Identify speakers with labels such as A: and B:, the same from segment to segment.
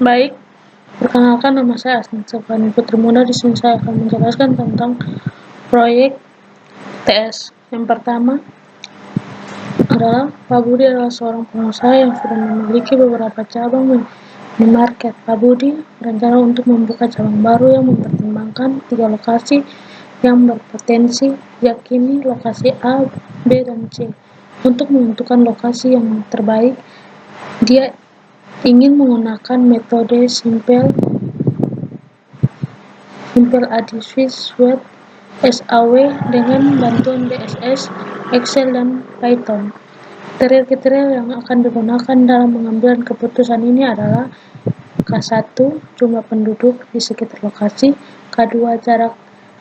A: Baik, perkenalkan nama saya Asni Safani Putri Muna. Di sini saya akan menjelaskan tentang proyek TS. Yang pertama adalah Pak Budi adalah seorang pengusaha yang sudah memiliki beberapa cabang minimarket. Pak Budi berencana untuk membuka cabang baru yang mempertimbangkan 3 lokasi yang berpotensi, yakni lokasi A, B, dan C. Untuk menentukan lokasi yang terbaik, dia ingin menggunakan metode simple adhesive sweat (SAW) dengan bantuan DSS, Excel, dan Python. Kriteria yang akan digunakan dalam mengambil keputusan ini adalah K1, jumlah penduduk di sekitar lokasi, K2, jarak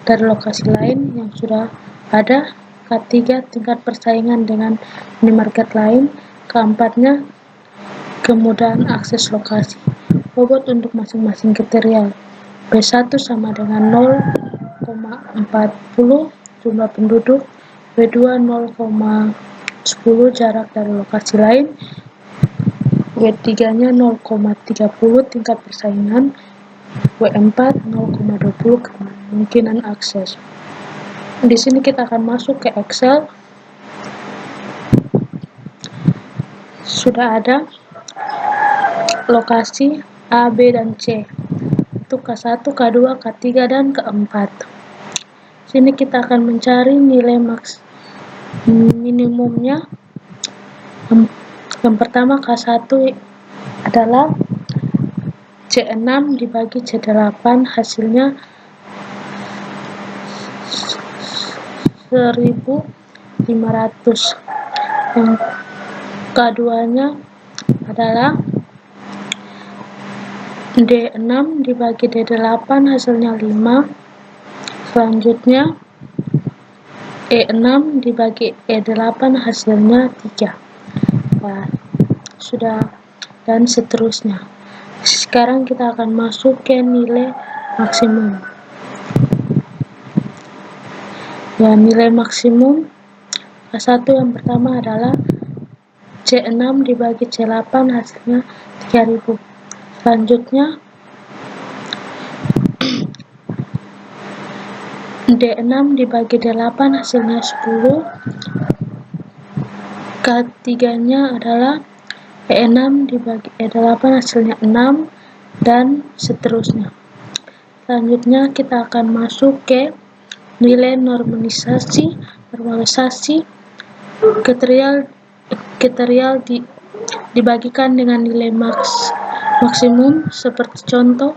A: dari lokasi lain yang sudah ada, K3, tingkat persaingan dengan minimarket lain, keempatnya, kemudahan akses lokasi. Bobot untuk masing-masing kriteria: B1 sama dengan 0,40 jumlah penduduk, B2 0,10 jarak dari lokasi lain, W3-nya 0,30 tingkat persaingan, W4 0,20 kemungkinan akses. Di sini kita akan masuk ke Excel. Sudah ada lokasi A, B, dan C. Itu K1, K2, K3, dan K4. Sini kita akan mencari nilai minimumnya. Yang pertama K1 adalah C6 dibagi C8, hasilnya 1500. Yang K2-nya adalah D6 dibagi D8, hasilnya 5. Selanjutnya E6 dibagi E8, hasilnya 3. Nah, sudah, dan seterusnya. Sekarang kita akan masuk ke nilai maksimum. Ya, nilai maksimum K1 yang pertama adalah C6 dibagi C8, hasilnya 3000. Selanjutnya D6 dibagi D8, hasilnya 10. K3-nya adalah E6 dibagi E8, hasilnya 6, dan seterusnya. Selanjutnya kita akan masuk ke nilai normalisasi. Kriteria dibagikan dengan nilai maksimum seperti contoh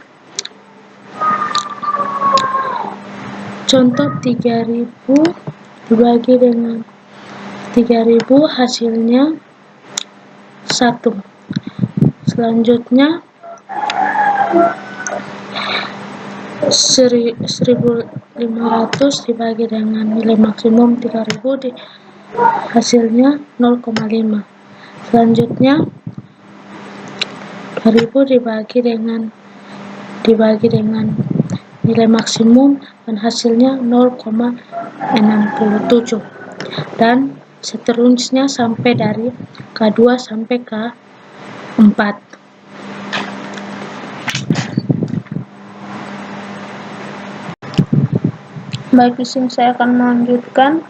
A: 3000 dibagi dengan 3000, hasilnya 1. Selanjutnya 1500 dibagi dengan nilai maksimum 3000, hasilnya 0,5. Selanjutnya 2000 dibagi dengan nilai maksimum dan hasilnya 0,67, dan seterusnya sampai dari K2 sampai K4. Baik, di sini saya akan melanjutkan.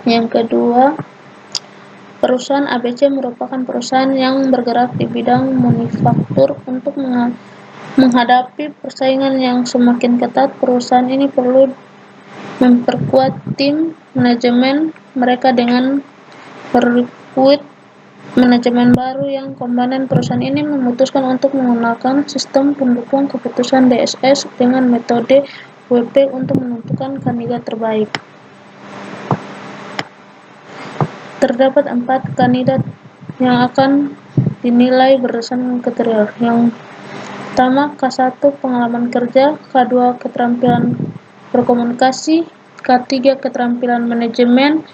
A: Yang kedua, perusahaan ABC merupakan perusahaan yang bergerak di bidang manufaktur. Untuk menghadapi persaingan yang semakin ketat, perusahaan ini perlu memperkuat tim manajemen mereka dengan merekrut manajemen baru. Yang komponen perusahaan ini memutuskan untuk menggunakan sistem pendukung keputusan DSS dengan metode WP untuk menentukan kandidat terbaik. Terdapat 4 kandidat yang akan dinilai berdasarkan kriteria. Yang pertama, K1 pengalaman kerja, K2 keterampilan berkomunikasi, K3 keterampilan manajemen,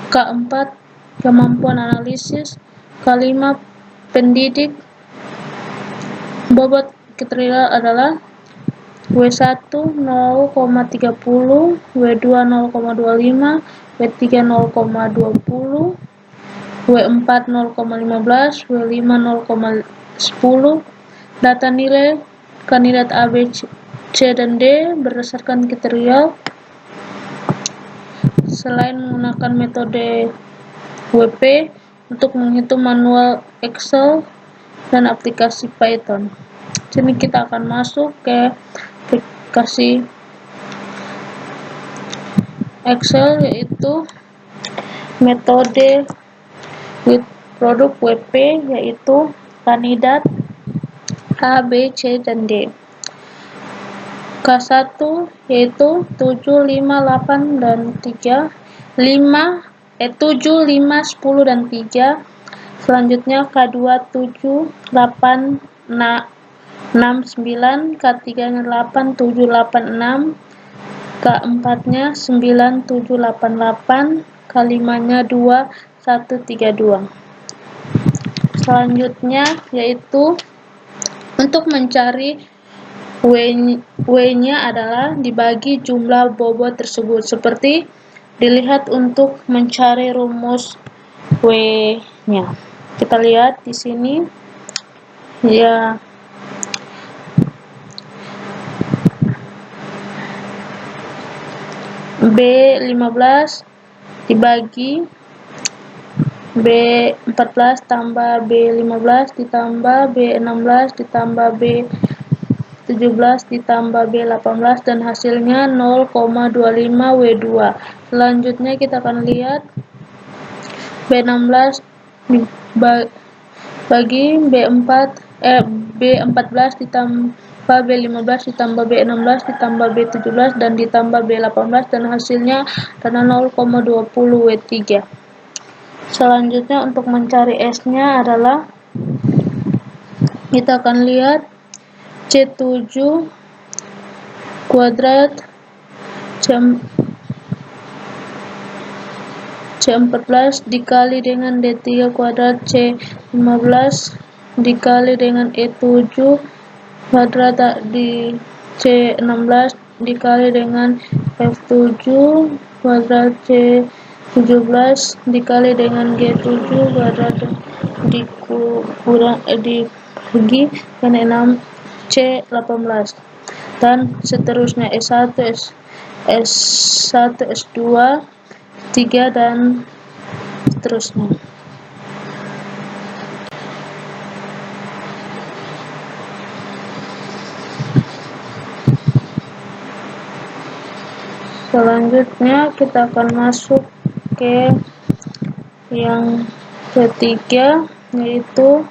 A: K4 kemampuan analisis, K5 pendidik. Bobot kriteria adalah W1 0,30, W2 0,25, W3 0,20, W4 0,15, W5 0,10. Data nilai kandidat A, B, C, dan D berdasarkan kriteria. Selain menggunakan metode WP untuk menghitung manual Excel dan aplikasi Python. Sini kita akan masuk ke aplikasi Excel, yaitu metode with produk WP, yaitu kandidat A, B, C, dan D. K1 yaitu 7, 5, 8, dan 3. 7, 5, 10, dan 3. Selanjutnya K2 7, 8, 6, 9. K3 nya 8, 7, 8, 6. K4 nya 9, 7, 8, 8. K5 nya 2, 1, 3, 2. Selanjutnya yaitu untuk mencari W-nya adalah dibagi jumlah bobot tersebut, seperti dilihat untuk mencari rumus W-nya. Kita lihat di sini ya, B15 dibagi B14 tambah B15 ditambah B16 ditambah B17 ditambah B18 dan hasilnya 0,25 W2. Selanjutnya kita akan lihat B16 bagi B14 ditambah B15 ditambah B16 ditambah B17 dan ditambah B18 dan hasilnya adalah 0,20 W3. Selanjutnya untuk mencari S-nya adalah kita akan lihat C7 kuadrat C14 dikali dengan D3 kuadrat C15 dikali dengan E7 kuadrat di C16 dikali dengan F7 kuadrat C17 dikali dengan G7 kuadrat dibagi dengan 6 C18 dan seterusnya S1, S2, 3 dan seterusnya. Selanjutnya kita akan masuk ke yang ketiga, yaitu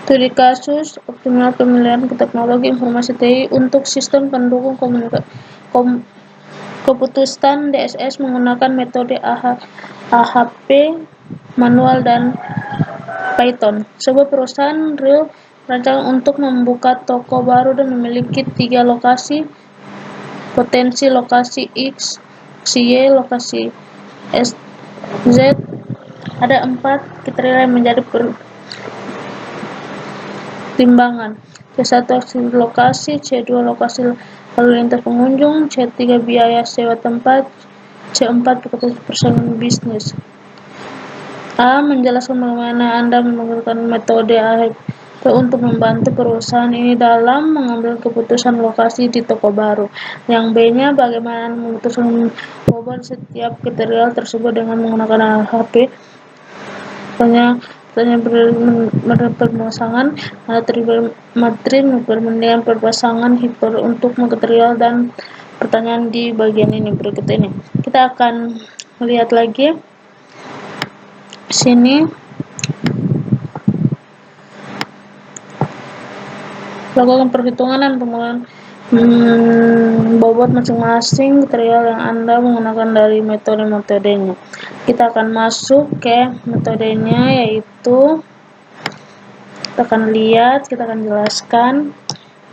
A: studi kasus optimal pemilihan teknologi informasi TI untuk sistem pendukung keputusan DSS menggunakan metode AHP, manual, dan Python. Sebuah perusahaan real merancang untuk membuka toko baru dan memiliki 3 lokasi potensi: lokasi X, lokasi Y, lokasi Z. Ada 4 kriteria yang menjadi pertimbangan: C1 lokasi, C2 lokasi lalu lintas pengunjung, C3 biaya sewa tempat, C4 persaingan bisnis. A. Menjelaskan bagaimana Anda menggunakan metode AHP untuk membantu perusahaan ini dalam mengambil keputusan lokasi di toko baru. Yang B-nya, bagaimana Anda memutuskan bobot setiap kriteria tersebut dengan menggunakan AHP. Pertanyaan berpasangan, materi perbandingan berpasangan hiper untuk kriteria dan pertanyaan di bagian ini berikut ini. Kita akan lihat lagi sini lakukan perhitungan dan penggunaan bobot masing-masing kriteria yang Anda menggunakan dari metodenya. Kita akan masuk ke metodenya, yaitu kita akan lihat, kita akan jelaskan.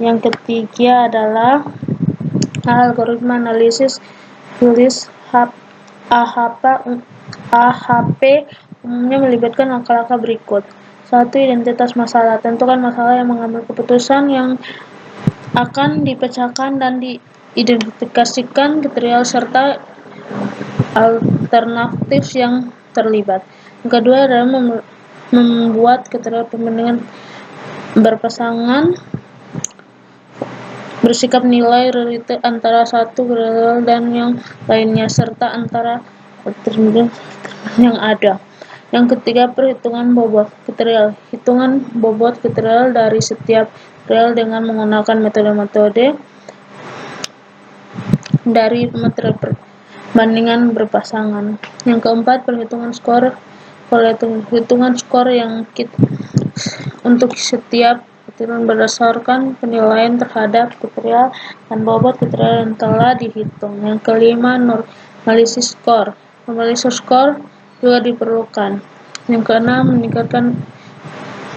A: Yang ketiga adalah algoritma analisis tulis AHP umumnya melibatkan langkah-langkah berikut. 1. Identitas masalah. Tentukan masalah yang mengambil keputusan yang akan dipecahkan dan diidentifikasikan kriteria serta alternatif yang terlibat. Yang kedua adalah membuat keterangan perbandingan berpasangan bersikap nilai relate antara satu variabel dan yang lainnya serta antara perbandingan yang ada. Yang ketiga, perhitungan bobot kriteria. Hitungan bobot kriteria dari setiap variabel dengan menggunakan metode-metode dari metode perbandingan berpasangan. Yang keempat, perhitungan skor. Hitungan skor yang untuk setiap kriteria berdasarkan penilaian terhadap kriteria dan bobot kriteria yang telah dihitung. Yang kelima, analisis skor. Analisis skor juga diperlukan. Yang keenam, meningkatkan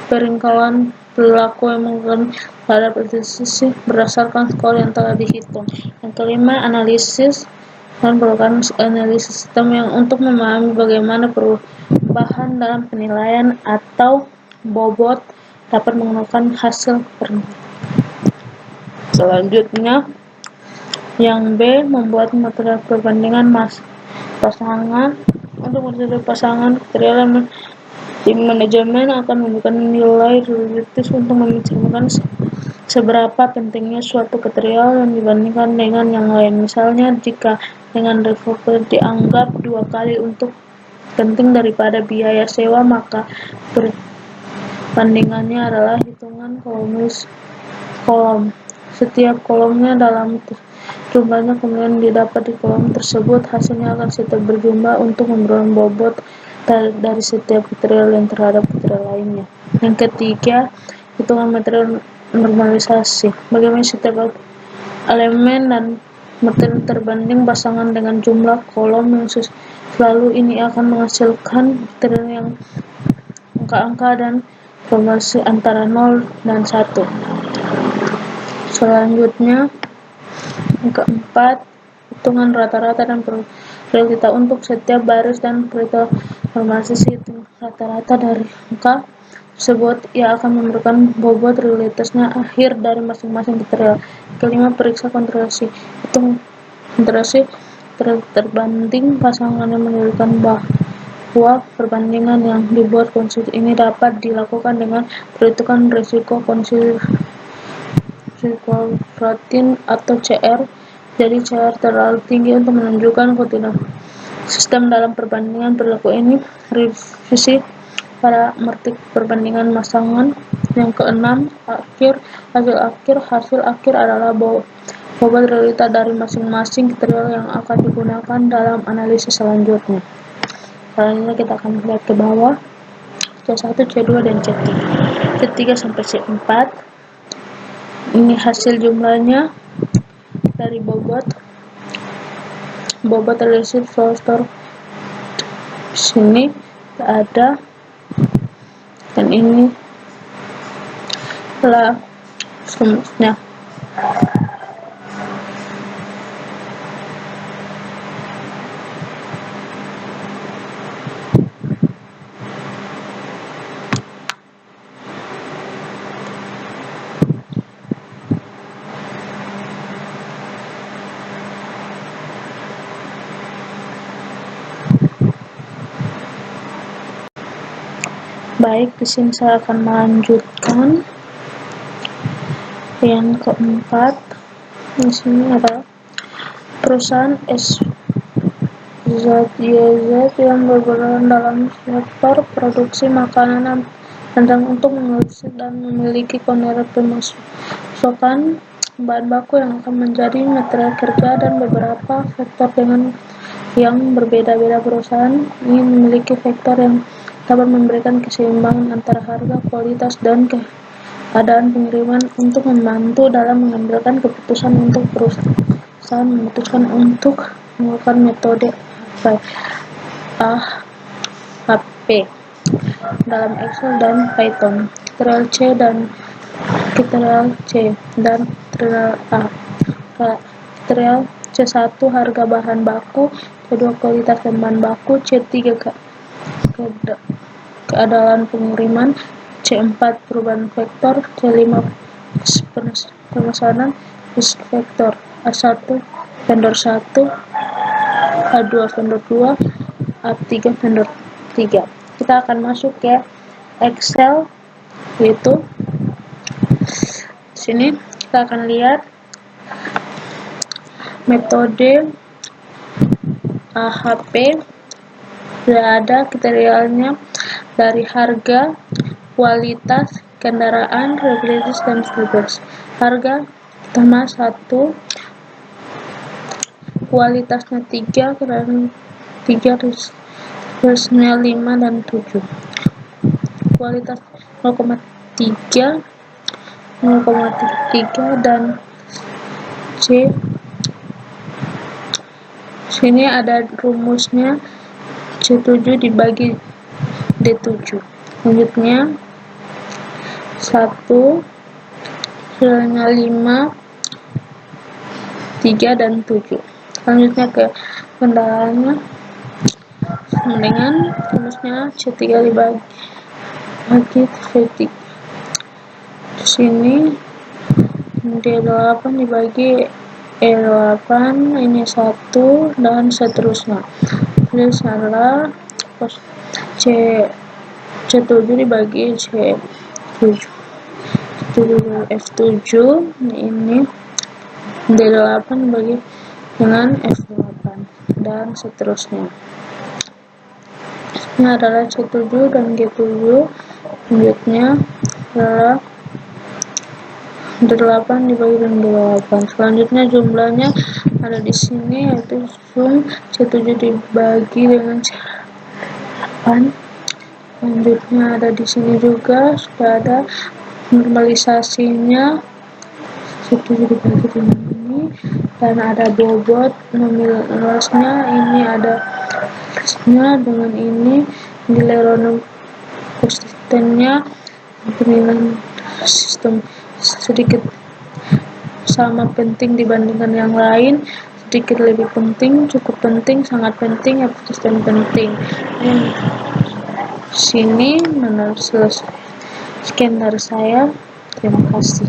A: peringkatan perilaku yang menggunakan terhadap analisis berdasarkan skor yang telah dihitung. Yang kelima, analisis dan melakukan analisis sistem yang untuk memahami bagaimana perubahan dalam penilaian atau bobot dapat menggunakan hasil selanjutnya. Yang B, membuat metode perbandingan pasangan. Untuk metode pasangan kriteria, tim manajemen akan memberikan nilai relatif untuk mencerminkan seberapa pentingnya suatu kriteria yang dibandingkan dengan yang lain. Misalnya, jika dengan developer dianggap 2 kali untuk penting daripada biaya sewa, maka perbandingannya adalah hitungan kolom. Setiap kolomnya dalam jumlahnya kemudian didapat di kolom tersebut. Hasilnya akan setiap berjumlah untuk memberikan bobot dari setiap kriteria yang terhadap kriteria lainnya. Yang ketiga, hitungan metode normalisasi. Bagaimana setiap elemen dan metode terbanding pasangan dengan jumlah kolom yang selalu ini akan menghasilkan kriteria yang angka-angka dan formulasi antara 0 dan 1. Selanjutnya, yang keempat, hitungan rata-rata dan probabilitas. Untuk setiap baris dan kriteria formulasi hitung rata-rata dari angka tersebut, ia akan memberikan bobot realitasnya akhir dari masing-masing kriteria. Kelima, periksa kontrasi. Hitung kontrasi terbanding pasangan yang menunjukkan bahwa perbandingan yang dibuat konsisten ini dapat dilakukan dengan perhitungan risiko protein atau CR. Jadi CR terlalu tinggi untuk menunjukkan ketidak sistem dalam perbandingan perilaku ini. Revisi parametrik perbandingan pasangan. Yang keenam, hasil akhir adalah bobot realita dari masing-masing kriteria yang akan digunakan dalam analisis selanjutnya. Selanjutnya kita akan lihat ke bawah, C1, C2, dan C3. C3 sampai C4. Ini hasil jumlahnya dari bobot relative faktor sini ada, dan ini adalah selanjutnya. Baik, di sini saya akan melanjutkan. Yang keempat, di sini adalah perusahaan SZYZ yang berperan dalam sektor produksi makanan dan untuk mengoleksi dan memiliki kontrak pemasakan bahan baku yang akan menjadi mitra kerja dan beberapa faktor dengan yang berbeda-beda. Perusahaan ini memiliki faktor yang dapat memberikan keseimbangan antara harga, kualitas, dan keadaan pengiriman untuk membantu dalam mengambilkan keputusan. Untuk perusahaan memutuskan untuk menggunakan metode AHP dalam Excel dan Python. Kriteria C dan kriteria C dan kriteria A. Kriteria C1 harga bahan baku, C2 kualitas dan bahan baku, C3 keadaan pengiriman, C4 perubahan vektor, C5 pemesanan risk vektor. A1 vendor 1, A2 vendor 2, A3 vendor 3. Kita akan masuk ke Excel, yaitu sini kita akan lihat metode AHP. Sudah ada kriterianya dari harga, kualitas, kendaraan, reliabilitas, dan service. Harga pertama 1, kualitasnya 3, kendaraan 3, service-nya 5 dan 7. Kualitas 0,3, 0,3 dan C. Sini ada rumusnya, C7 dibagi D7. Selanjutnya 1, hasilnya 5, 3 dan 7. Selanjutnya ke kendaraannya, mendingan rumusnya C3 dibagi C3. Di sini D8 dibagi E8, ini 1 dan seterusnya. Jadi salah C7 dibagi C7, F7, ini D8 dibagi dengan F8 dan seterusnya. Ini adalah C7 dan G7. Selanjutnya adalah D8 dibagi dengan D8. Selanjutnya jumlahnya ada di sini, yaitu sum C7 dibagi dengan C8. Selanjutnya ada di sini juga sudah ada normalisasinya, C7 dibagi dengan ini, dan ada bobot nominalnya, ini ada nya dengan ini, nilai random konsistennya dengan sistem sedikit sama penting dibandingkan yang lain, sedikit lebih penting, cukup penting, sangat penting, dan penting. Sini menurut selesai. Sekian dari saya. Terima kasih.